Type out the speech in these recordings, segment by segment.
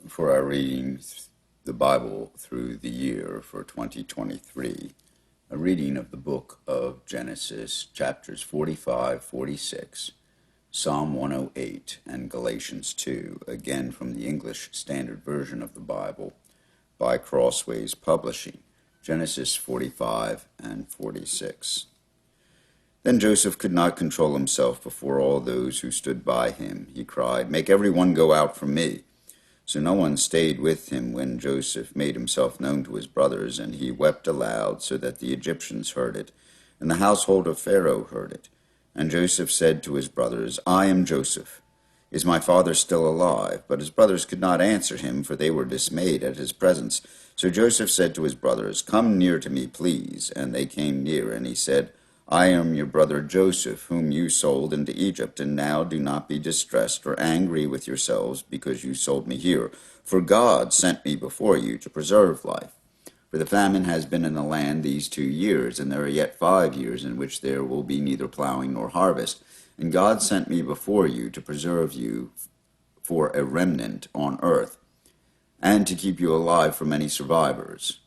for our reading the Bible through the year for 2023, a reading of the book of Genesis, chapters 45, 46, Psalm 108, and Galatians 2, again from the English Standard Version of the Bible by Crossways Publishing, Genesis 45 and 46. Then Joseph could not control himself before all those who stood by him. He cried, "Make every one go out from me." So no one stayed with him when Joseph made himself known to his brothers, and he wept aloud so that the Egyptians heard it, and the household of Pharaoh heard it. And Joseph said to his brothers, "I am Joseph. Is my father still alive?" But his brothers could not answer him, for they were dismayed at his presence. So Joseph said to his brothers, "Come near to me, please." And they came near, and he said, "I am your brother Joseph, whom you sold into Egypt, and now do not be distressed or angry with yourselves because you sold me here. For God sent me before you to preserve life. For the famine has been in the land these 2 years, and there are yet 5 years in which there will be neither plowing nor harvest. And God sent me before you to preserve you for a remnant on earth, and to keep you alive from any survivors.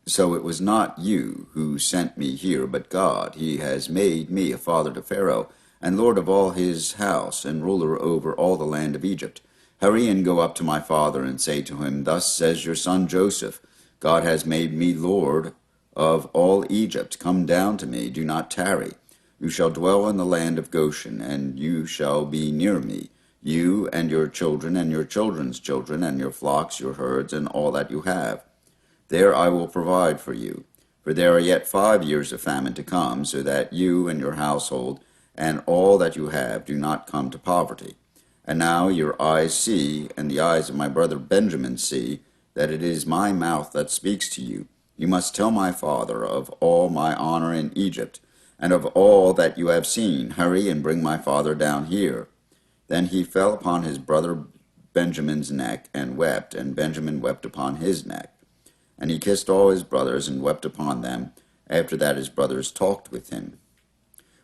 So it was not you who sent me here, but God. He has made me a father to Pharaoh, and lord of all his house, and ruler over all the land of Egypt. Hurry and go up to my father, and say to him, 'Thus says your son Joseph, God has made me lord of all Egypt. Come down to me, do not tarry. You shall dwell in the land of Goshen, and you shall be near me, you and your children and your children's children, and your flocks, your herds, and all that you have. There I will provide for you, for there are yet 5 years of famine to come, so that you and your household and all that you have do not come to poverty. And now your eyes see, and the eyes of my brother Benjamin see, that it is my mouth that speaks to you. You must tell my father of all my honor in Egypt, and of all that you have seen. Hurry and bring my father down here." Then he fell upon his brother Benjamin's neck and wept, and Benjamin wept upon his neck. And he kissed all his brothers and wept upon them. After that his brothers talked with him.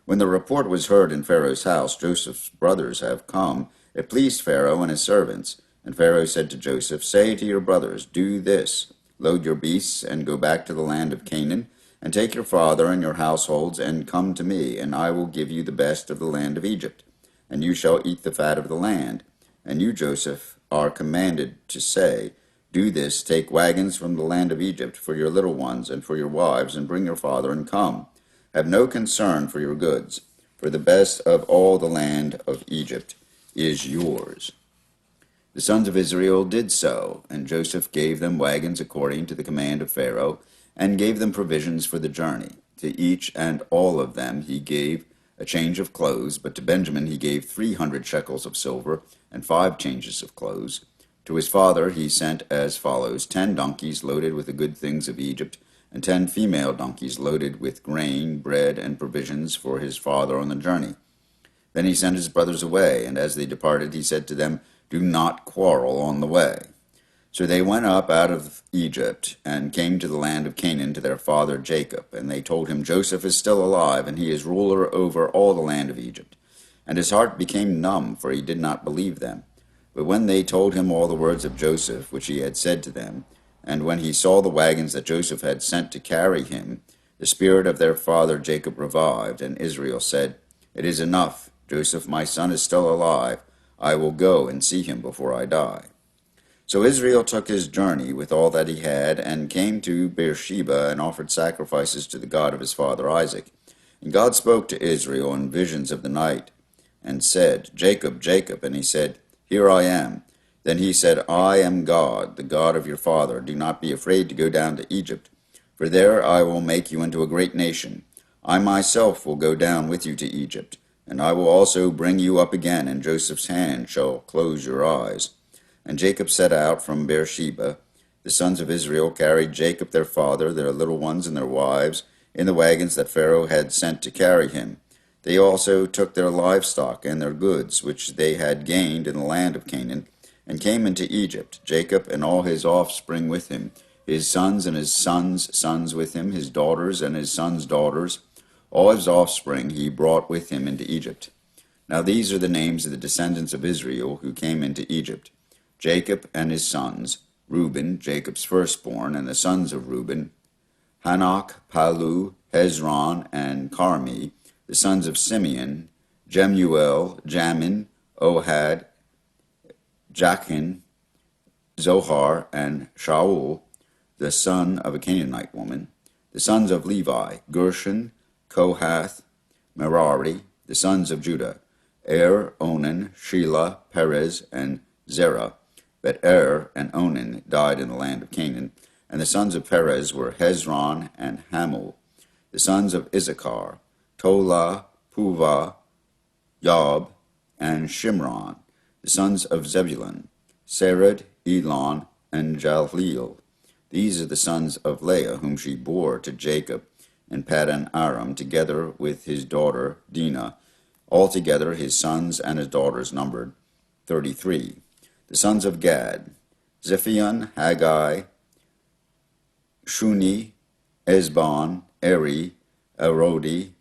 When the report was heard in Pharaoh's house, "Joseph's brothers have come," it pleased Pharaoh and his servants. And Pharaoh said to Joseph, "Say to your brothers, do this, load your beasts and go back to the land of Canaan, and take your father and your households and come to me, and I will give you the best of the land of Egypt, and you shall eat the fat of the land. And you, Joseph, are commanded to say, do this, take wagons from the land of Egypt for your little ones and for your wives, and bring your father and come. Have no concern for your goods, for the best of all the land of Egypt is yours." The sons of Israel did so, and Joseph gave them wagons according to the command of Pharaoh, and gave them provisions for the journey. To each and all of them he gave a change of clothes, but to Benjamin he gave 300 shekels of silver and 5 changes of clothes. To his father he sent as follows: 10 donkeys loaded with the good things of Egypt, and 10 female donkeys loaded with grain, bread, and provisions for his father on the journey. Then he sent his brothers away, and as they departed he said to them, "Do not quarrel on the way." So they went up out of Egypt, and came to the land of Canaan to their father Jacob. And they told him, "Joseph is still alive, and he is ruler over all the land of Egypt." And his heart became numb, for he did not believe them. But when they told him all the words of Joseph, which he had said to them, and when he saw the wagons that Joseph had sent to carry him, the spirit of their father Jacob revived, and Israel said, "It is enough. Joseph, my son, is still alive. I will go and see him before I die." So Israel took his journey with all that he had, and came to Beersheba, and offered sacrifices to the God of his father Isaac. And God spoke to Israel in visions of the night, and said, "Jacob, Jacob." And he said, "Here I am." Then he said, "I am God, the God of your father. Do not be afraid to go down to Egypt, for there I will make you into a great nation. I myself will go down with you to Egypt, and I will also bring you up again, and Joseph's hand shall close your eyes." And Jacob set out from Beersheba. The sons of Israel carried Jacob their father, their little ones and their wives, in the wagons that Pharaoh had sent to carry him. They also took their livestock and their goods, which they had gained in the land of Canaan, and came into Egypt, Jacob and all his offspring with him, his sons and his sons' sons with him, his daughters and his sons' daughters. All his offspring he brought with him into Egypt. Now these are the names of the descendants of Israel who came into Egypt: Jacob and his sons, Reuben, Jacob's firstborn, and the sons of Reuben, Hanok, Palu, Hezron, and Carmi, the sons of Simeon, Jemuel, Jamin, Ohad, Jachin, Zohar, and Shaul, the son of a Canaanite woman, the sons of Levi, Gershon, Kohath, Merari, the sons of Judah, Onan, Shelah, Perez, and Zerah. But and Onan died in the land of Canaan, and the sons of Perez were Hezron and Hamul. The sons of Issachar, Tola, Puvah, Yob, and Shimron. The sons of Zebulun, Sered, Elon, and Jaleel. These are the sons of Leah, whom she bore to Jacob in Paddan Aram, together with his daughter Dinah. Altogether his sons and his daughters numbered 33. The sons of Gad, Ziphion, Haggai, Shuni, Esbon, Eri, Arodi,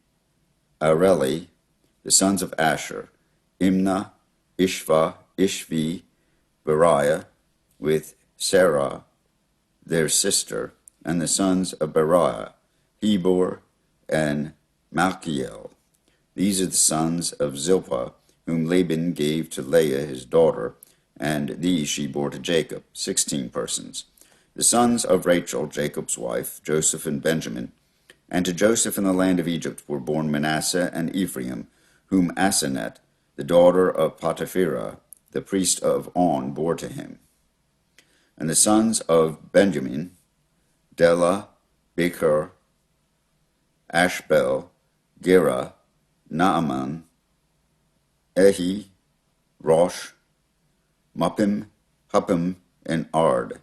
Areli. The sons of Asher, Imnah, Ishva, Ishvi, Beriah, with Sarah, their sister, and the sons of Beriah, Hebor, and Malchiel. These are the sons of Zilpah, whom Laban gave to Leah his daughter, and these she bore to Jacob, 16 persons. The sons of Rachel, Jacob's wife, Joseph and Benjamin. And to Joseph in the land of Egypt were born Manasseh and Ephraim, whom Asenath, the daughter of Potipherah, the priest of On, bore to him. And the sons of Benjamin, Dela, Becher, Ashbel, Gera, Naaman, Ehi, Rosh, Muppim, Huppim, and Ard.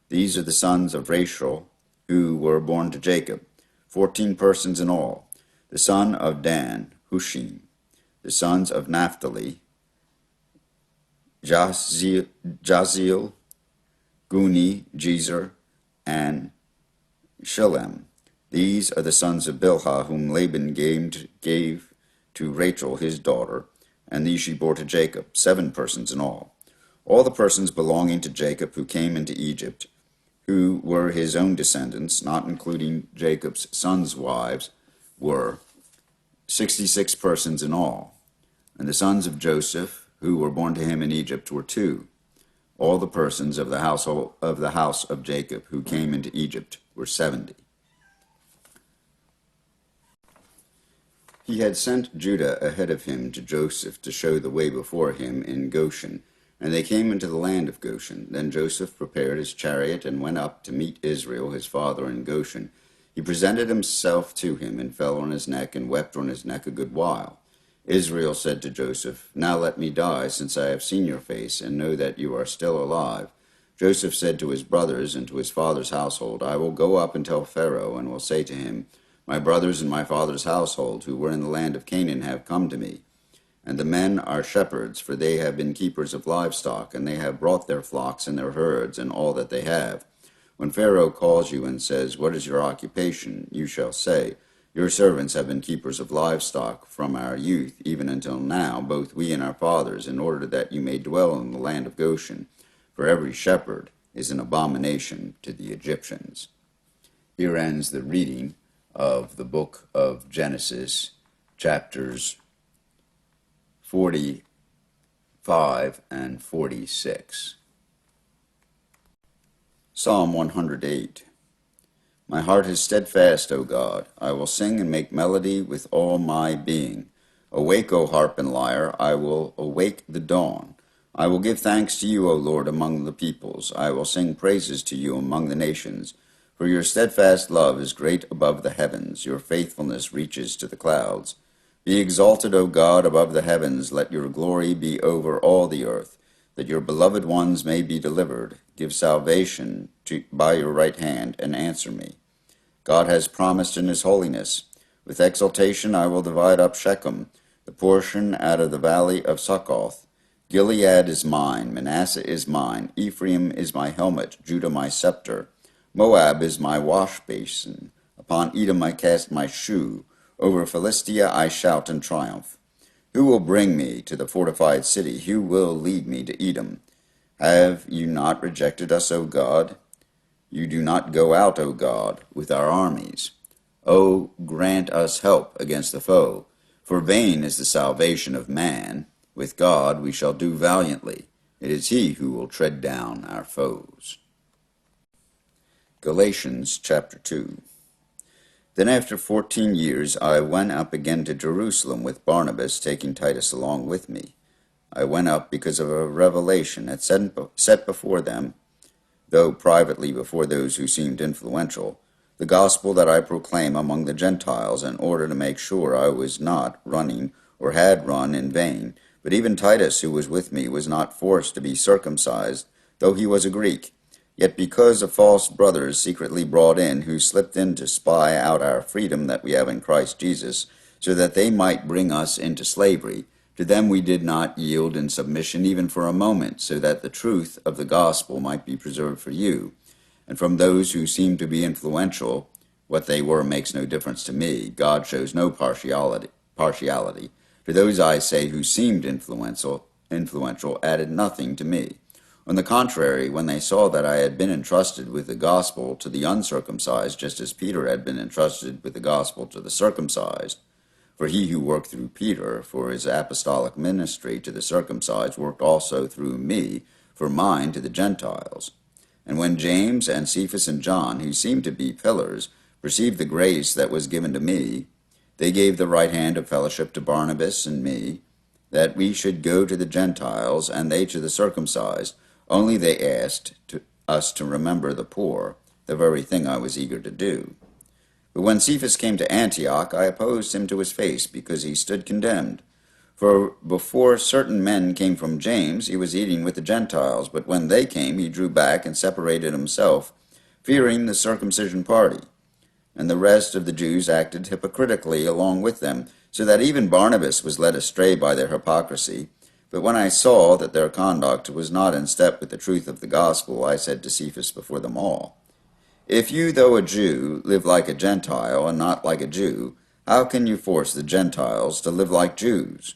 These are the sons of Rachel, who were born to Jacob, 14 persons in all. The son of Dan, Hushim. The sons of Naphtali, Jaziel, Guni, Jezer, and Shillem. These are the sons of Bilhah, whom Laban gave to Rachel his daughter, and these she bore to Jacob, 7 persons in all. All the persons belonging to Jacob who came into Egypt, who were his own descendants, not including Jacob's sons' wives, were 66 persons in all. And the sons of Joseph, who were born to him in Egypt, were 2. All the persons of the household of the house of Jacob who came into Egypt were 70. He had sent Judah ahead of him to Joseph to show the way before him in Goshen, and they came into the land of Goshen. Then Joseph prepared his chariot and went up to meet Israel his father in Goshen. He presented himself to him and fell on his neck and wept on his neck a good while. Israel said to Joseph, "Now let me die, since I have seen your face, and know that you are still alive." Joseph said to his brothers and to his father's household, "I will go up and tell Pharaoh, and will say to him, 'My brothers and my father's household, who were in the land of Canaan, have come to me. And the men are shepherds, for they have been keepers of livestock, and they have brought their flocks and their herds, and all that they have.' When Pharaoh calls you and says, 'What is your occupation?' you shall say, 'Your servants have been keepers of livestock from our youth, even until now, both we and our fathers, in order that you may dwell in the land of Goshen. For every shepherd is an abomination to the Egyptians.'" Here ends the reading of the book of Genesis, chapters 45 and 46. Psalm 108. My heart is steadfast, O God. I will sing and make melody with all my being. Awake, O harp and lyre, I will awake the dawn. I will give thanks to you, O Lord, among the peoples. I will sing praises to you among the nations. For your steadfast love is great above the heavens. Your faithfulness reaches to the clouds. Be exalted, O God, above the heavens. Let your glory be over all the earth, that your beloved ones may be delivered. Give salvation by your right hand, and answer me. God has promised in his holiness. With exultation I will divide up Shechem, the portion out of the valley of Succoth. Gilead is mine, Manasseh is mine, Ephraim is my helmet, Judah my scepter. Moab is my wash basin. Upon Edom I cast my shoe. Over Philistia I shout in triumph. Who will bring me to the fortified city? Who will lead me to Edom? Have you not rejected us, O God? You do not go out, O God, with our armies. O grant us help against the foe, for vain is the salvation of man. With God we shall do valiantly. It is he who will tread down our foes. Galatians chapter 2. Then after 14 years I went up again to Jerusalem with Barnabas, taking Titus along with me. I went up because of a revelation set before them, though privately before those who seemed influential, the gospel that I proclaim among the Gentiles, in order to make sure I was not running or had run in vain. But even Titus, who was with me, was not forced to be circumcised, though he was a Greek. Yet because of false brothers secretly brought in, who slipped in to spy out our freedom that we have in Christ Jesus, so that they might bring us into slavery, to them we did not yield in submission even for a moment, so that the truth of the gospel might be preserved for you. And from those who seem to be influential, what they were makes no difference to me. God shows no partiality. To those I say who seemed influential added nothing to me. On the contrary, when they saw that I had been entrusted with the gospel to the uncircumcised, just as Peter had been entrusted with the gospel to the circumcised, for he who worked through Peter for his apostolic ministry to the circumcised worked also through me for mine to the Gentiles. And when James and Cephas and John, who seemed to be pillars, perceived the grace that was given to me, they gave the right hand of fellowship to Barnabas and me, that we should go to the Gentiles, and they to the circumcised. Only they asked us to remember the poor, the very thing I was eager to do. But when Cephas came to Antioch, I opposed him to his face, because he stood condemned. For before certain men came from James, he was eating with the Gentiles, but when they came, he drew back and separated himself, fearing the circumcision party. And the rest of the Jews acted hypocritically along with them, so that even Barnabas was led astray by their hypocrisy. But when I saw that their conduct was not in step with the truth of the gospel, I said to Cephas before them all, If you, though a Jew, live like a Gentile and not like a Jew, how can you force the Gentiles to live like Jews?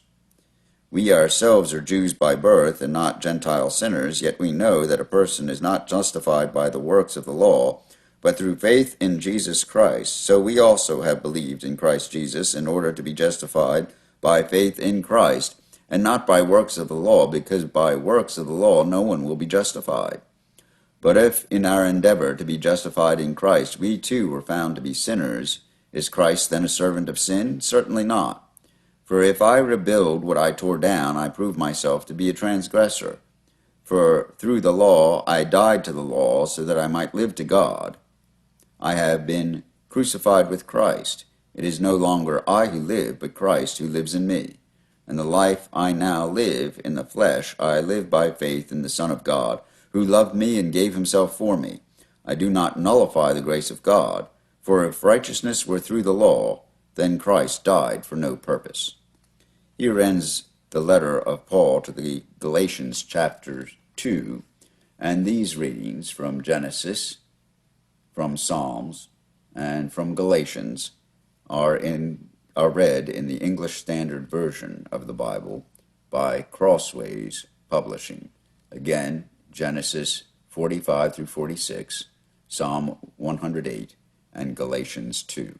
We ourselves are Jews by birth and not Gentile sinners, yet we know that a person is not justified by the works of the law, but through faith in Jesus Christ. So we also have believed in Christ Jesus in order to be justified by faith in Christ, and not by works of the law, because by works of the law no one will be justified. But if in our endeavor to be justified in Christ we too were found to be sinners, is Christ then a servant of sin? Certainly not. For if I rebuild what I tore down, I prove myself to be a transgressor. For through the law I died to the law, so that I might live to God. I have been crucified with Christ. It is no longer I who live, but Christ who lives in me. And the life I now live in the flesh, I live by faith in the Son of God, who loved me and gave himself for me. I do not nullify the grace of God, for if righteousness were through the law, then Christ died for no purpose. Here ends the letter of Paul to the Galatians chapter 2, and these readings from Genesis, from Psalms, and from Galatians are read in the English Standard Version of the Bible by Crossways Publishing. Again, Genesis 45 through 46, Psalm 108, and Galatians 2.